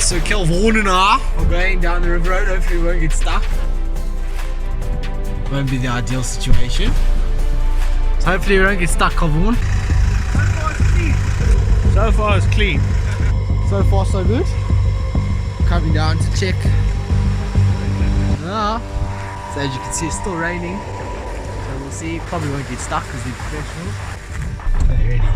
So Kelvin and I are going down the river road. Hopefully we won't get stuck. Won't be the ideal situation. So hopefully we don't get stuck, Kelvin. So far it's clean. So far so good. Coming down to check. So as you can see, it's still raining. So we'll see. Probably won't get stuck because we're professionals. Okay, ready.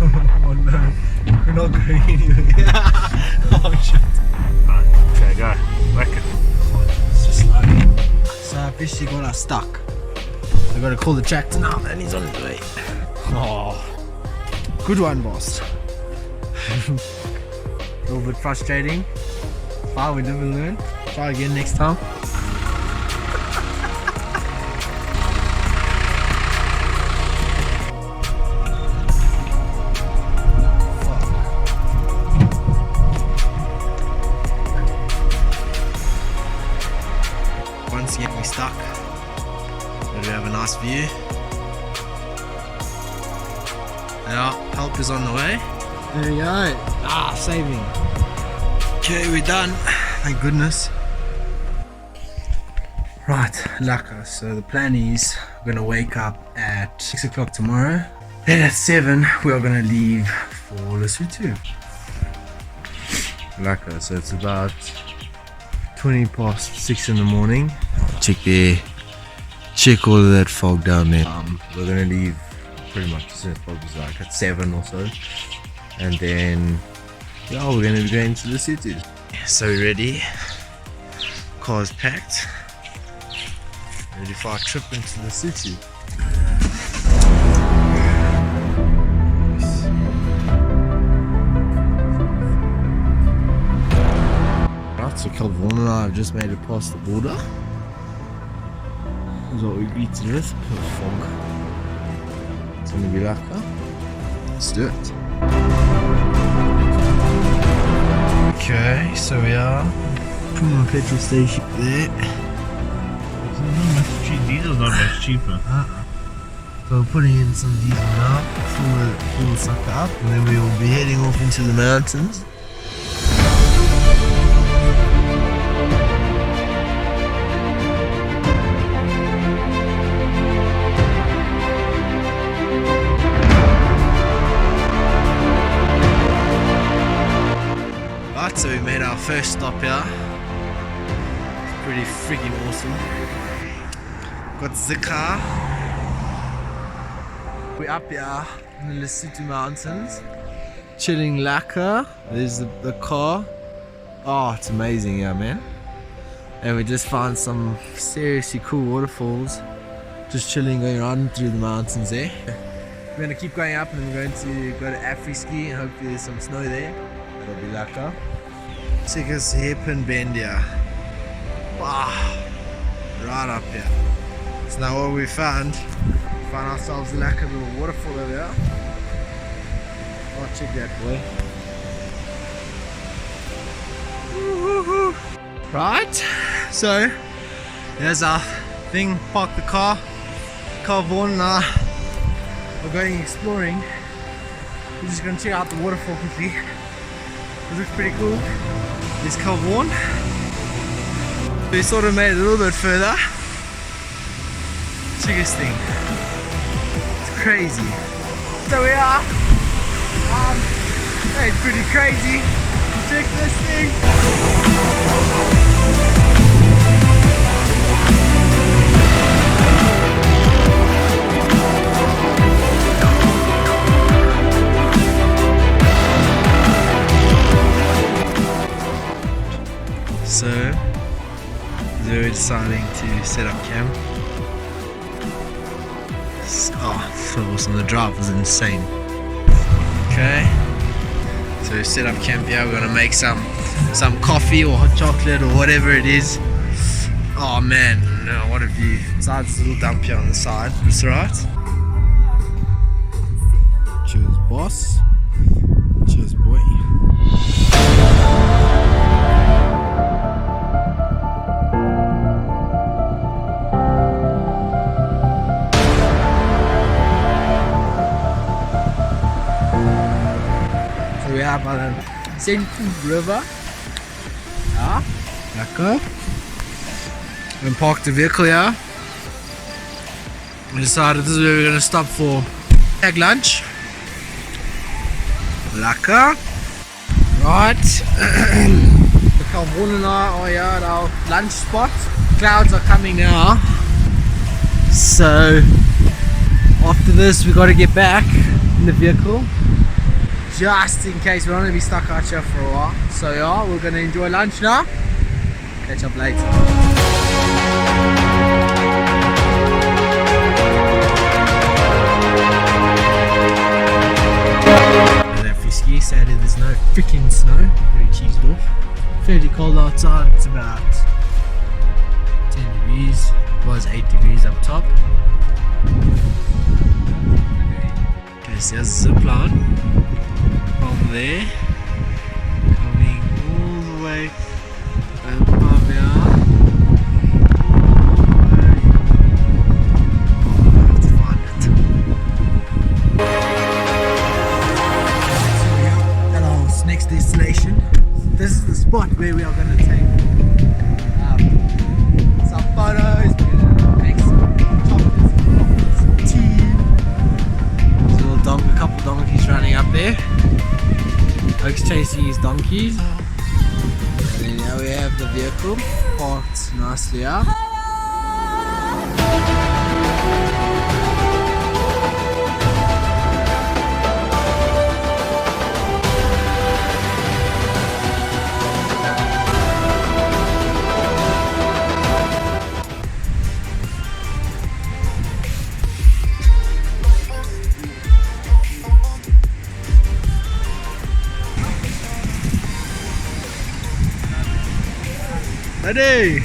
Oh no, we're not going anywhere. Oh shit. Okay, go. Whack it. It's just slowly. So I officially got us stuck. I gotta call the tractor now and he's on his way. Oh, good one, boss. A little bit frustrating. Fine, we never learn. Try again next time. Once again we stuck. But we have a nice view. Yeah, help is on the way. There we go. Saving. Okay, we're done. Thank goodness. Right, Laka. So the plan is we're gonna wake up at 6 o'clock tomorrow. Then at 7 we are gonna leave for Lesotho. Laka. So it's about 20 past 6 in the morning. Check all of that fog down there. We're gonna leave pretty much as soon as possible, like at 7 or so, and then yeah, we're gonna be going to the city. So we're ready. Car's packed. Ready for our trip into the city. Right, so Kelvin and I have just made it past the border. This is what we greeted with. Fog. It's gonna be like that. Let's do it. Okay, so we are from the petrol station there. Diesel's not much cheaper. So we're putting in some diesel now, fill the sucker up, and then we will be heading off into the mountains. Right, so we made our first stop here. It's pretty freaking awesome. Got the car. We're up here in the Lesotho mountains. Chilling Laka. There's the car. Oh, it's amazing, yeah, man. And we just found some seriously cool waterfalls. Just chilling, going around through the mountains there. We're gonna keep going up and we're going to go to AfriSki and hopefully there's some snow there. That'll be Laka. Check us hairpin bend here. Wow. Right up here. So now what we found ourselves like a little waterfall over here. Oh, check that, boy. Woo-hoo-hoo. Right, so there's our thing. Park the car. Vaughan and I are going exploring. We're just gonna check out the waterfall quickly. It looks pretty cool. There's Vaughan. We sort of made it a little bit further. Check this thing. It's crazy. So we are. It's pretty crazy. Check this thing. So we're deciding to set up camp. Oh, so awesome. The drive was insane. Okay, so we set up camp here. We're gonna make some coffee or hot chocolate or whatever it is. Oh man, no, what a view. Besides this little dump here on the side, it's alright. Cheers, boss. Cheers, boy. here by the Senfu River. Ja, lekker. We parked the vehicle here. We decided this is where we're going to stop for egg lunch. Lekker. Right. Look how Warren and I are here at our lunch spot. Clouds are coming now. So after this we got to get back in the vehicle just in case we don't want to be stuck out here for a while. So yeah, we're going to enjoy lunch now. Catch up later. AfriSki, sadly there's no freaking snow. Very cheesed off. Fairly cold outside, it's about 10 degrees. It was 8 degrees up top. Okay, so there's a zip line from there coming all the way above here. Next destination. This is the spot where we are going to take some photos, we're going to make some chocolates, some tea. There's a couple donkeys running up there. Oak's chasing his donkeys. And then here we have the vehicle parked nicely up. Ready?